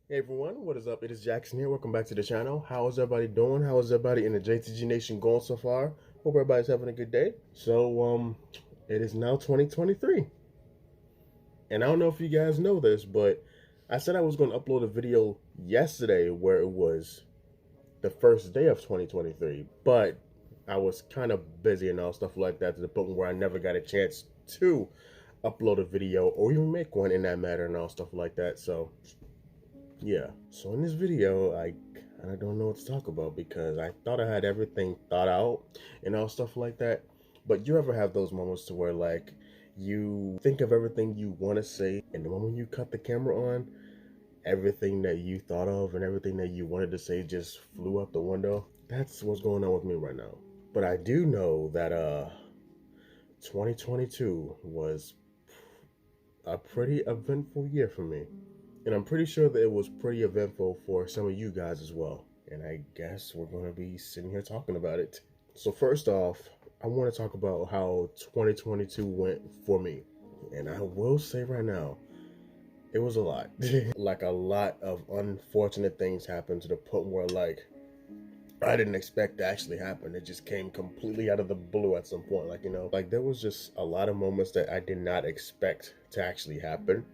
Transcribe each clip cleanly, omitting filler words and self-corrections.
Hey everyone, what is up? It is Jackson here. Welcome back to the channel. How is everybody doing? How is everybody in the JTG Nation going so far? Hope everybody's having a good day. It is now 2023. And I don't know if you guys know this, but I said I was going to upload a video yesterday where it was the first day of 2023, but I was kind of busy and all stuff like that to the point where I never got a chance to upload a video or even make one in that matter and all stuff like that. So yeah, so in this video, I kind of don't know what to talk about because I thought I had everything thought out and all stuff like that. But you ever have those moments to where like you think of everything you want to say, and the moment you cut the camera on, everything that you thought of and everything that you wanted to say just flew out the window? That's what's going on with me right now. But I do know that 2022 was a pretty eventful year for me. And I'm pretty sure that it was pretty eventful for some of you guys as well. And I guess we're going to be sitting here talking about it. So, first off, I want to talk about how 2022 went for me. And I will say right now, it was a lot. Like, a lot of unfortunate things happened to the point where, like, I didn't expect to actually happen. It just came completely out of the blue at some point. Like there was just a lot of moments that I did not expect to actually happen,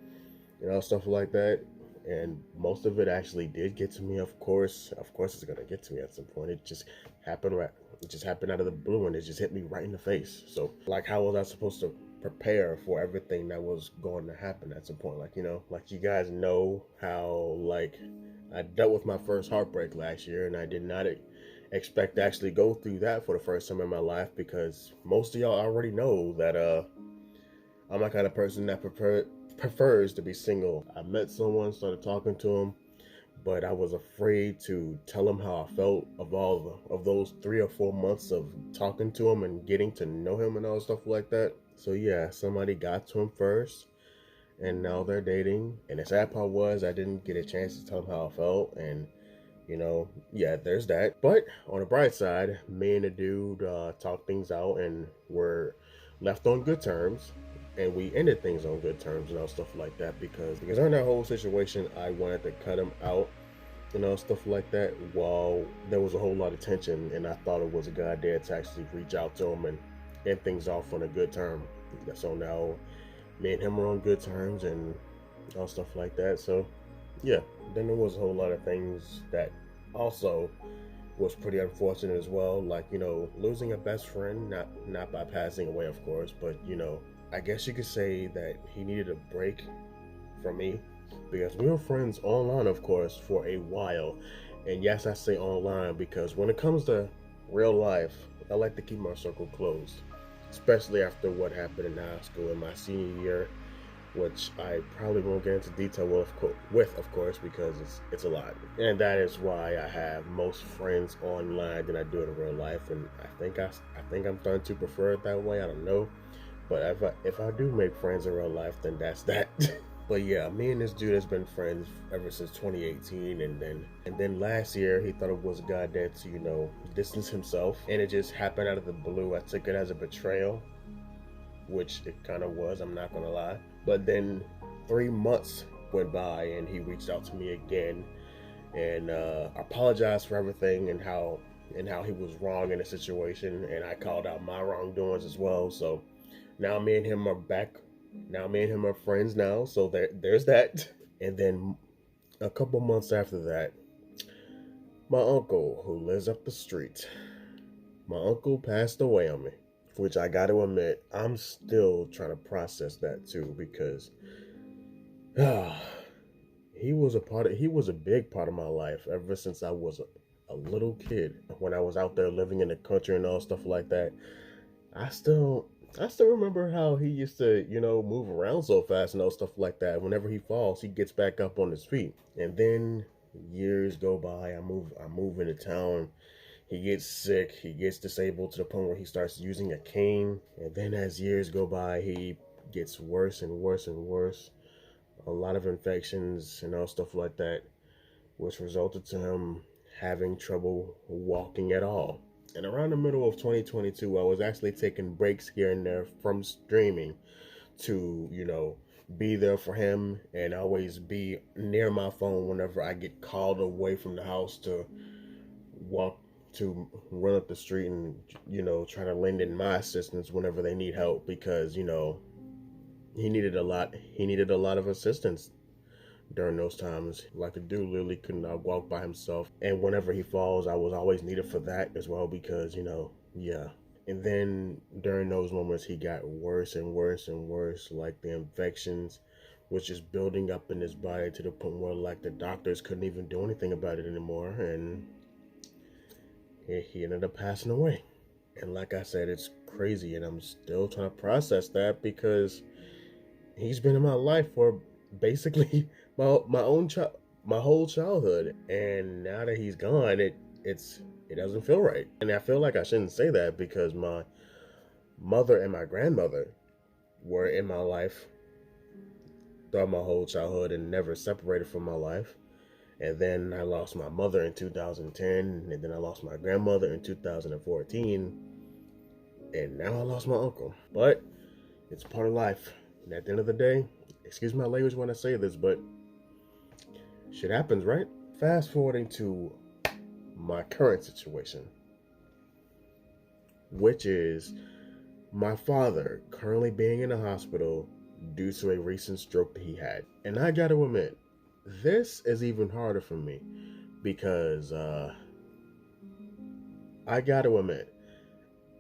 stuff like that. And most of it actually did get to me. Of course, it's gonna get to me at some point. It just happened right. It just happened out of the blue, and it just hit me right in the face. So, like, how was I supposed to prepare for everything that was going to happen at some point? Like you guys know how like I dealt with my first heartbreak last year, and I did not expect to actually go through that for the first time in my life because most of y'all already know that I'm the kind of person that prefers to be single. I met someone, started talking to him, but I was afraid to tell him how I felt of all of those 3 or 4 months of talking to him and getting to know him and all stuff like that. So yeah, somebody got to him first, and now they're dating. And the sad part was I didn't get a chance to tell him how I felt, and yeah, there's that. But on the bright side, me and the dude talked things out and were left on good terms. And we ended things on good terms and all stuff like that because during that whole situation, I wanted to cut him out, stuff like that. While there was a whole lot of tension, and I thought it was a good idea to actually reach out to him and end things off on a good term. So now, me and him are on good terms and all stuff like that. So yeah, then there was a whole lot of things that also was pretty unfortunate as well. Like, losing a best friend, not by passing away, of course, but I guess you could say that he needed a break from me because we were friends online, of course, for a while. And yes, I say online because when it comes to real life, I like to keep my circle closed, especially after what happened in high school in my senior year, which I probably won't get into detail with, of course, because it's a lot. And that is why I have most friends online than I do in real life. And I think I'm starting to prefer it that way. I don't know, but if I do make friends in real life, then that's that. But yeah, me and this dude has been friends ever since 2018, and then last year he thought it was a god that to distance himself, and it just happened out of the blue. I took it as a betrayal, which it kind of was, I'm not gonna lie. But then 3 months went by and he reached out to me again and apologized for everything and how he was wrong in the situation, and I called out my wrongdoings as well. So now me and him are back. Now me and him are friends now. So there's that. And then a couple months after that, my uncle who lives up the street, my uncle passed away on me, which I got to admit, I'm still trying to process that too because he was a big part of my life ever since I was a little kid. When I was out there living in the country and all stuff like that, I still I still remember how he used to, move around so fast and all stuff like that. Whenever he falls, he gets back up on his feet. And then years go by, I move into town. He gets sick, he gets disabled to the point where he starts using a cane. And then as years go by, he gets worse and worse and worse. A lot of infections and all stuff like that, which resulted to him having trouble walking at all. And around the middle of 2022, I was actually taking breaks here and there from streaming to, be there for him and always be near my phone whenever I get called away from the house to walk to run up the street and try to lend in my assistance whenever they need help, because he needed a lot of assistance during those times. Like the dude literally could not walk by himself, and whenever he falls, I was always needed for that as well, because yeah. And then during those moments, he got worse and worse and worse. Like the infections was just building up in his body to the point where like the doctors couldn't even do anything about it anymore, and he ended up passing away. And like I said, it's crazy, and I'm still trying to process that, because he's been in my life for basically my whole childhood, and now that he's gone, it doesn't feel right. And I feel like I shouldn't say that, because my mother and my grandmother were in my life throughout my whole childhood and never separated from my life. And then I lost my mother in 2010, and then I lost my grandmother in 2014, and now I lost my uncle. But it's part of life. And at the end of the day, excuse my language when I say this, but shit happens, right? Fast forwarding to my current situation, which is my father currently being in the hospital due to a recent stroke that he had. And I gotta admit, this is even harder for me, because I gotta admit,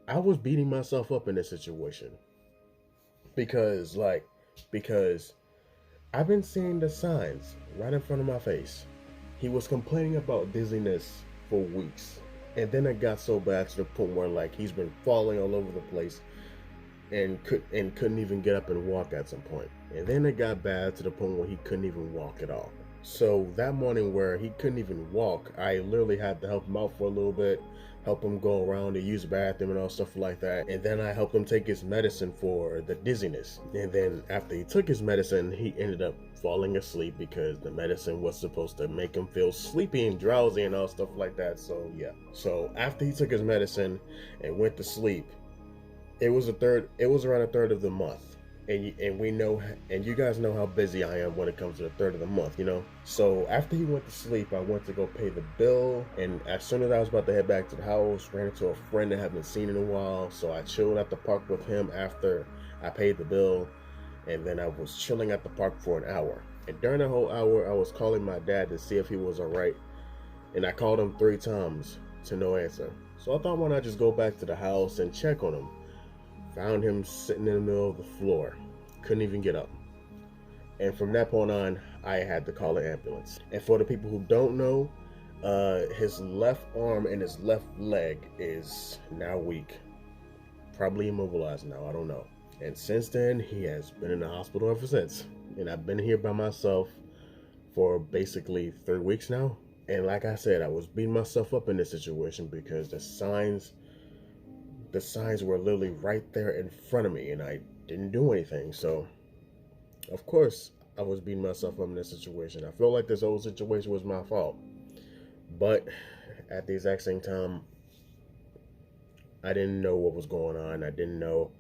I was beating myself up in this situation, because I've been seeing the signs right in front of my face. He was complaining about dizziness for weeks, and then it got so bad to the point where like he's been falling all over the place, and couldn't even get up and walk at some point. And then it got bad to the point where he couldn't even walk at all. So that morning where he couldn't even walk, I literally had to help him out for a little bit, help him go around to use the bathroom and all stuff like that. And then I helped him take his medicine for the dizziness. And then after he took his medicine, he ended up falling asleep, because the medicine was supposed to make him feel sleepy and drowsy and all stuff like that. So yeah. So after he took his medicine and went to sleep, it was around a third of the month. And we know, and you guys know how busy I am when it comes to the third of the month. So after he went to sleep, I went to go pay the bill, and as soon as I was about to head back to the house, ran into a friend that I haven't seen in a while. So I chilled at the park with him after I paid the bill, and then I was chilling at the park for an hour. And during the whole hour, I was calling my dad to see if he was all right, and I called him 3 times to no answer. So I thought, why not just go back to the house and check on him? Found him sitting in the middle of the floor. Couldn't even get up. And from that point on, I had to call an ambulance. And for the people who don't know, his left arm and his left leg is now weak. Probably immobilized now, I don't know. And since then, he has been in the hospital ever since. And I've been here by myself for basically 3 weeks now. And like I said, I was beating myself up in this situation, because the signs were literally right there in front of me, and I didn't do anything. So of course I was beating myself up in this situation. I feel like this whole situation was my fault, but at the exact same time, I didn't know what was going on. I didn't know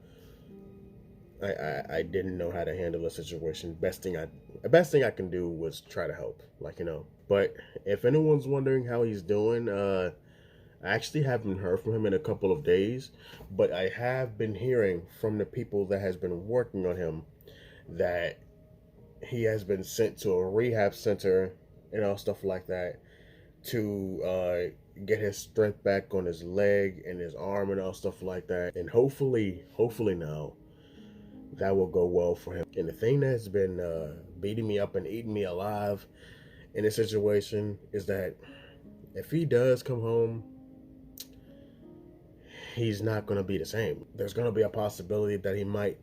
how to handle the situation. Best thing I can do was try to help, but if anyone's wondering how he's doing, I actually haven't heard from him in a couple of days, but I have been hearing from the people that has been working on him that he has been sent to a rehab center and all stuff like that to get his strength back on his leg and his arm and all stuff like that. And hopefully now that will go well for him. And the thing that's been beating me up and eating me alive in this situation is that if he does come home, he's not going to be the same. There's going to be a possibility that he might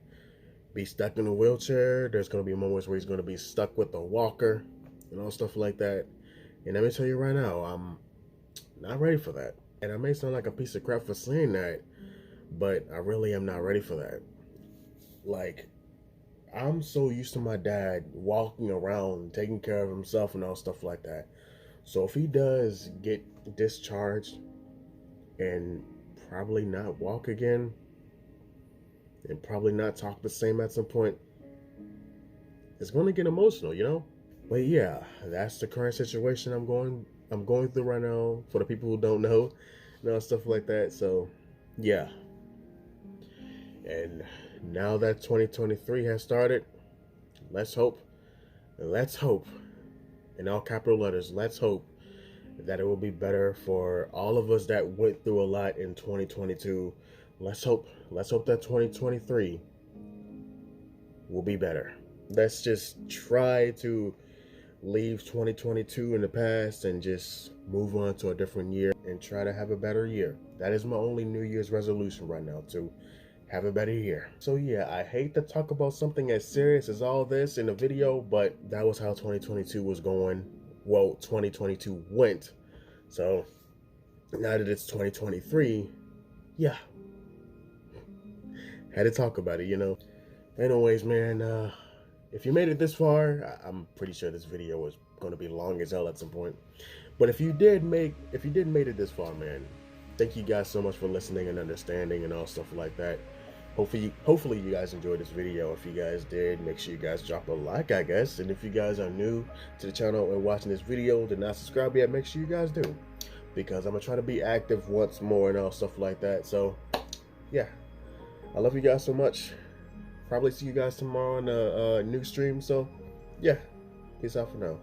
be stuck in a wheelchair. There's going to be moments where he's going to be stuck with a walker and all stuff like that. And let me tell you right now, I'm not ready for that. And I may sound like a piece of crap for saying that, but I really am not ready for that. Like, I'm so used to my dad walking around, taking care of himself and all stuff like that. So if he does get discharged and probably not walk again and probably not talk the same at some point, it's going to get emotional, you know. But yeah, that's the current situation I'm going through right now. For the people who don't know, stuff like that. So yeah, and now that 2023 has started, let's hope, let's hope, in all capital letters, let's hope that it will be better for all of us that went through a lot in 2022. Let's hope that 2023 will be better. Let's just try to leave 2022 in the past and just move on to a different year and try to have a better year. That is my only New Year's resolution right now, to have a better year. So yeah, I hate to talk about something as serious as all this in a video, but that was how 2022 was going. Well, 2022 went. So now that it's 2023, yeah, had to talk about it, you know. Anyways, man, if you made it this far, I'm pretty sure this video was going to be long as hell at some point. But if you did made it this far, man, thank you guys so much for listening and understanding and all stuff like that. Hopefully you guys enjoyed this video. If you guys did, make sure you guys drop a like, I guess. And if you guys are new to the channel and watching this video, did not subscribe yet, make sure you guys do, because I'm gonna try to be active once more and all stuff like that. So yeah, I love you guys so much. Probably see you guys tomorrow on a new stream. So yeah, peace out for now.